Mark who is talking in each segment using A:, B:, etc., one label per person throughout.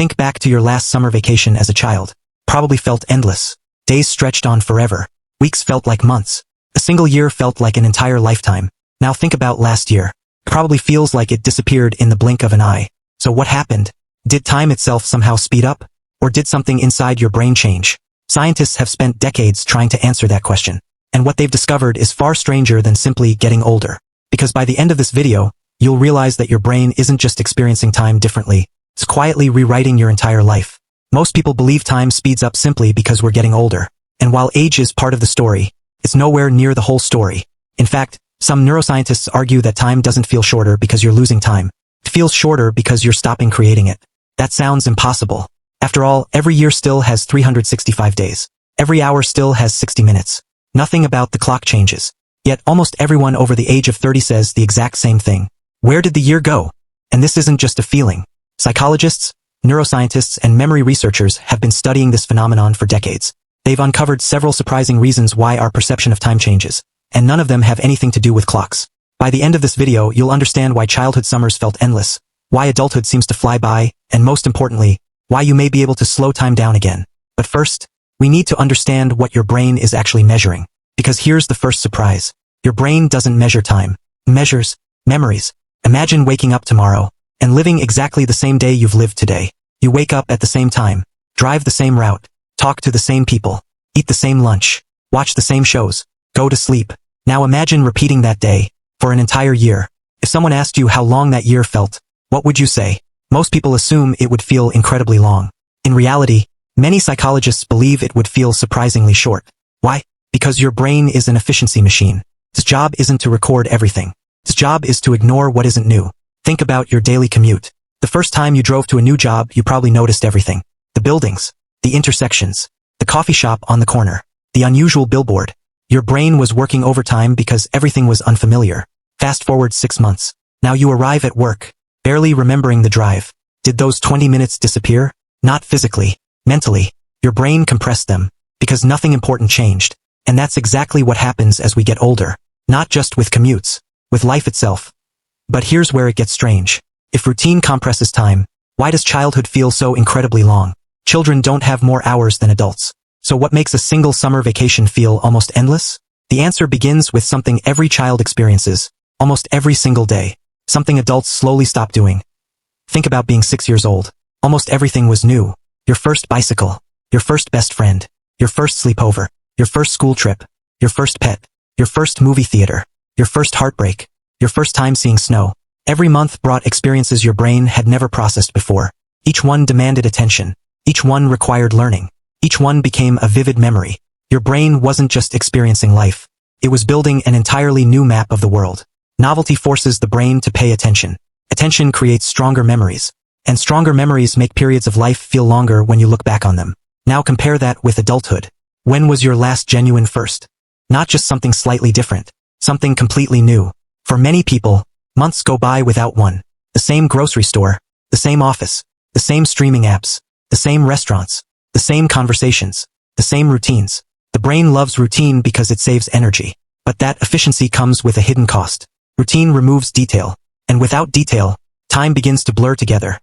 A: Think back to your last summer vacation as a child. Probably felt endless. Days stretched on forever. Weeks felt like months. A single year felt like an entire lifetime. Now think about last year. Probably feels like it disappeared in the blink of an eye. So what happened? Did time itself somehow speed up? Or did something inside your brain change? Scientists have spent decades trying to answer that question. And what they've discovered is far stranger than simply getting older. Because by the end of this video, you'll realize that your brain isn't just experiencing time differently. It's quietly rewriting your entire life. Most people believe time speeds up simply because we're getting older. And while age is part of the story, it's nowhere near the whole story. In fact, some neuroscientists argue that time doesn't feel shorter because you're losing time. It feels shorter because you're stopping creating it. That sounds impossible. After all, every year still has 365 days. Every hour still has 60 minutes. Nothing about the clock changes. Yet almost everyone over the age of 30 says the exact same thing. Where did the year go? And this isn't just a feeling. Psychologists, neuroscientists, and memory researchers have been studying this phenomenon for decades. They've uncovered several surprising reasons why our perception of time changes, and none of them have anything to do with clocks. By the end of this video, you'll understand why childhood summers felt endless, why adulthood seems to fly by, and most importantly, why you may be able to slow time down again. But first, we need to understand what your brain is actually measuring. Because here's the first surprise. Your brain doesn't measure time. It measures memories. Imagine waking up tomorrow and living exactly the same day you've lived today. You wake up at the same time, drive the same route, talk to the same people, eat the same lunch, watch the same shows, go to sleep. Now imagine repeating that day for an entire year. If someone asked you how long that year felt, what would you say? Most people assume it would feel incredibly long. In reality, many psychologists believe it would feel surprisingly short. Why? Because your brain is an efficiency machine. Its job isn't to record everything. Its job is to ignore what isn't new. Think about your daily commute. The first time you drove to a new job, you probably noticed everything. The buildings, the intersections, the coffee shop on the corner, the unusual billboard. Your brain was working overtime because everything was unfamiliar. Fast forward 6 months. Now you arrive at work, barely remembering the drive. Did those 20 minutes disappear? Not physically, mentally. Your brain compressed them, because nothing important changed. And that's exactly what happens as we get older. Not just with commutes, with life itself. But here's where it gets strange. If routine compresses time, why does childhood feel so incredibly long? Children don't have more hours than adults. So what makes a single summer vacation feel almost endless? The answer begins with something every child experiences, almost every single day. Something adults slowly stop doing. Think about being 6 years old. Almost everything was new. Your first bicycle, your first best friend, your first sleepover, your first school trip, your first pet, your first movie theater, your first heartbreak, your first time seeing snow. Every month brought experiences your brain had never processed before. Each one demanded attention. Each one required learning. Each one became a vivid memory. Your brain wasn't just experiencing life. It was building an entirely new map of the world. Novelty forces the brain to pay attention. Attention creates stronger memories. And stronger memories make periods of life feel longer when you look back on them. Now compare that with adulthood. When was your last genuine first? Not just something slightly different. Something completely new. For many people, months go by without one. The same grocery store, the same office, the same streaming apps, the same restaurants, the same conversations, the same routines. The brain loves routine because it saves energy. But that efficiency comes with a hidden cost. Routine removes detail. And without detail, time begins to blur together.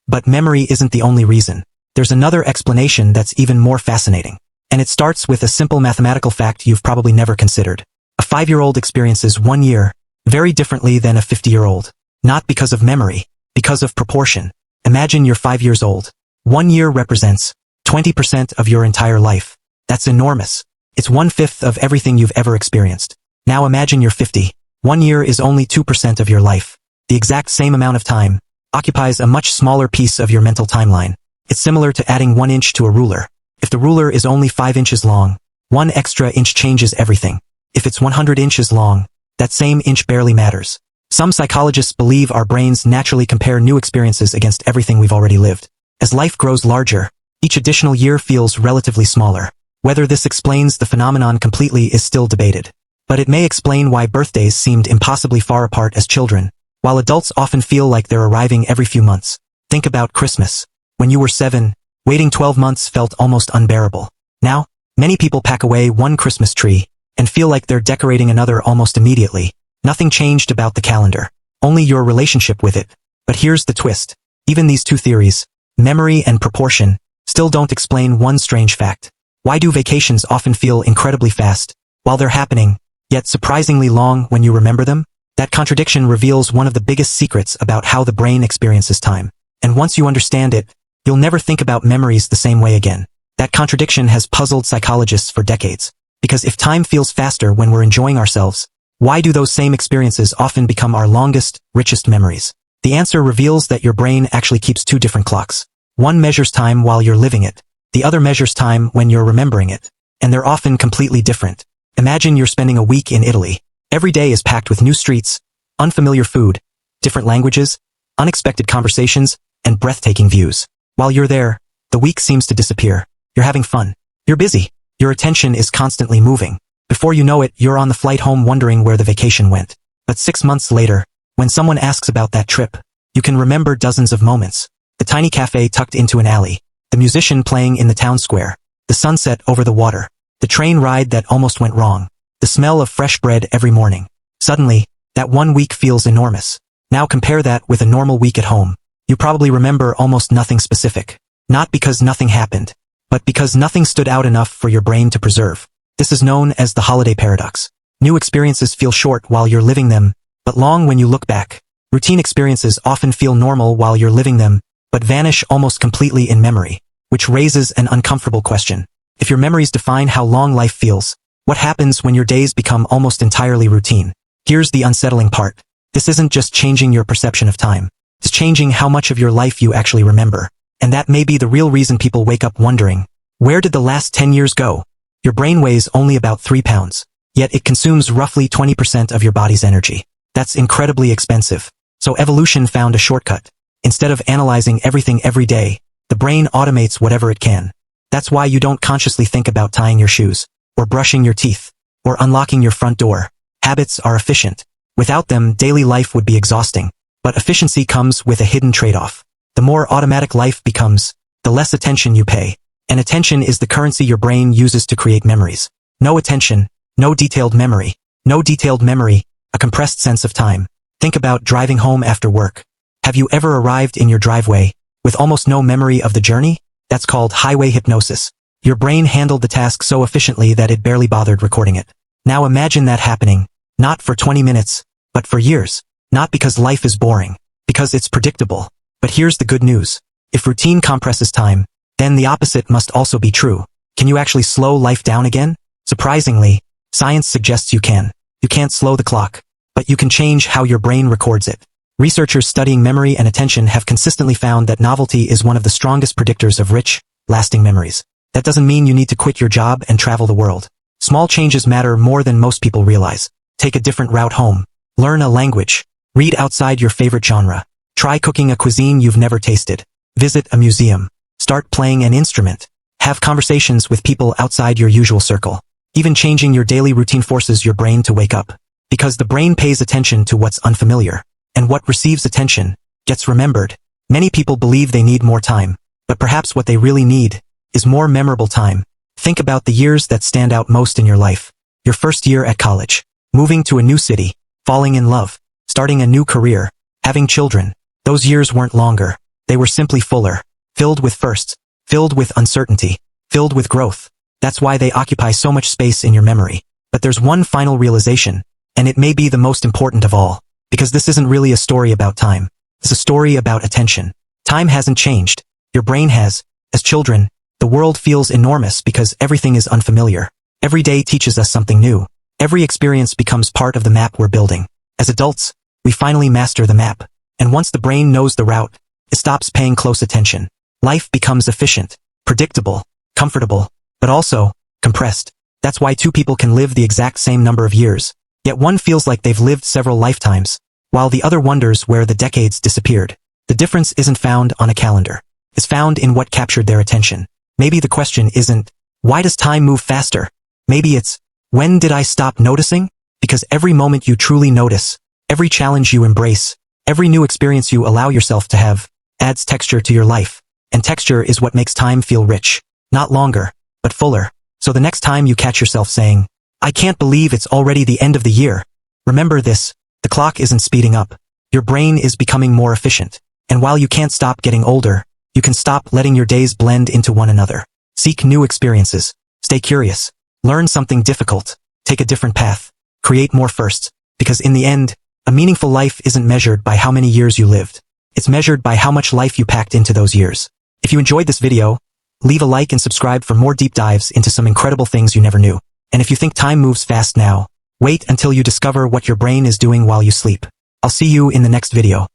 A: But memory isn't the only reason. There's another explanation that's even more fascinating. And it starts with a simple mathematical fact you've probably never considered. A 5-year-old experiences 1 year very differently than a 50-year-old. Not because of memory, because of proportion. Imagine you're 5 years old. 1 year represents 20% of your entire life. That's enormous. It's 1/5 of everything you've ever experienced. Now imagine you're 50. 1 year is only 2% of your life. The exact same amount of time occupies a much smaller piece of your mental timeline. It's similar to adding 1 inch to a ruler. If the ruler is only 5 inches long, 1 extra inch changes everything. If it's 100 inches long, that same inch barely matters. Some psychologists believe our brains naturally compare new experiences against everything we've already lived. As life grows larger, each additional year feels relatively smaller. Whether this explains the phenomenon completely is still debated. But it may explain why birthdays seemed impossibly far apart as children, while adults often feel like they're arriving every few months. Think about Christmas. When you were 7, waiting 12 months felt almost unbearable. Now, many people pack away one Christmas tree and feel like they're decorating another almost immediately. Nothing changed about the calendar, only your relationship with it. But here's the twist. Even these two theories, memory and proportion still don't explain one strange fact. Why do vacations often feel incredibly fast while they're happening, yet surprisingly long when you remember them? That contradiction reveals one of the biggest secrets about how the brain experiences time. And once you understand it, you'll never think about memories the same way again. That contradiction has puzzled psychologists for decades. Because if time feels faster when we're enjoying ourselves, why do those same experiences often become our longest, richest memories? The answer reveals that your brain actually keeps two different clocks. One measures time while you're living it. The other measures time when you're remembering it. And they're often completely different. Imagine you're spending a week in Italy. Every day is packed with new streets, unfamiliar food, different languages, unexpected conversations, and breathtaking views. While you're there, the week seems to disappear. You're having fun. You're busy. Your attention is constantly moving. Before you know it, you're on the flight home wondering where the vacation went. But 6 months later, when someone asks about that trip, you can remember dozens of moments. The tiny cafe tucked into an alley, the musician playing in the town square, the sunset over the water, the train ride that almost went wrong, the smell of fresh bread every morning. Suddenly, that 1 week feels enormous. Now compare that with a normal week at home. You probably remember almost nothing specific. Not because nothing happened, but because nothing stood out enough for your brain to preserve. This is known as the holiday paradox. New experiences feel short while you're living them, but long when you look back. Routine experiences often feel normal while you're living them, but vanish almost completely in memory, which raises an uncomfortable question. If your memories define how long life feels, what happens when your days become almost entirely routine? Here's the unsettling part. This isn't just changing your perception of time. It's changing how much of your life you actually remember. And that may be the real reason people wake up wondering, where did the last 10 years go? Your brain weighs only about 3 pounds, yet it consumes roughly 20% of your body's energy. That's incredibly expensive. So evolution found a shortcut. Instead of analyzing everything every day, the brain automates whatever it can. That's why you don't consciously think about tying your shoes, or brushing your teeth, or unlocking your front door. Habits are efficient. Without them, daily life would be exhausting. But efficiency comes with a hidden trade-off. The more automatic life becomes, the less attention you pay. And attention is the currency your brain uses to create memories. No attention, no detailed memory. No detailed memory, a compressed sense of time. Think about driving home after work. Have you ever arrived in your driveway with almost no memory of the journey? That's called highway hypnosis. Your brain handled the task so efficiently that it barely bothered recording it. Now imagine that happening, not for 20 minutes, but for years. Not because life is boring, because it's predictable. But here's the good news. If routine compresses time, then the opposite must also be true. Can you actually slow life down again? Surprisingly, science suggests you can. You can't slow the clock, but you can change how your brain records it. Researchers studying memory and attention have consistently found that novelty is one of the strongest predictors of rich, lasting memories. That doesn't mean you need to quit your job and travel the world. Small changes matter more than most people realize. Take a different route home. Learn a language. Read outside your favorite genre. Try cooking a cuisine you've never tasted. Visit a museum. Start playing an instrument. Have conversations with people outside your usual circle. Even changing your daily routine forces your brain to wake up. Because the brain pays attention to what's unfamiliar. And what receives attention gets remembered. Many people believe they need more time. But perhaps what they really need is more memorable time. Think about the years that stand out most in your life. Your first year at college. Moving to a new city. Falling in love. Starting a new career. Having children. Those years weren't longer. They were simply fuller. Filled with firsts. Filled with uncertainty. Filled with growth. That's why they occupy so much space in your memory. But there's one final realization, and it may be the most important of all. Because this isn't really a story about time. It's a story about attention. Time hasn't changed. Your brain has. As children, the world feels enormous because everything is unfamiliar. Every day teaches us something new. Every experience becomes part of the map we're building. As adults, we finally master the map. And once the brain knows the route, it stops paying close attention. Life becomes efficient, predictable, comfortable, but also compressed. That's why two people can live the exact same number of years. Yet one feels like they've lived several lifetimes, while the other wonders where the decades disappeared. The difference isn't found on a calendar. It's found in what captured their attention. Maybe the question isn't, why does time move faster? Maybe it's, when did I stop noticing? Because every moment you truly notice, every challenge you embrace, every new experience you allow yourself to have, adds texture to your life. And texture is what makes time feel rich. Not longer, but fuller. So the next time you catch yourself saying, I can't believe it's already the end of the year. Remember this, the clock isn't speeding up. Your brain is becoming more efficient. And while you can't stop getting older, You can stop letting your days blend into one another. Seek new experiences. Stay curious. Learn something difficult. Take a different path. Create more first. Because in the end, a meaningful life isn't measured by how many years you lived. It's measured by how much life you packed into those years. If you enjoyed this video, leave a like and subscribe for more deep dives into some incredible things you never knew. And if you think time moves fast now, wait until you discover what your brain is doing while you sleep. I'll see you in the next video.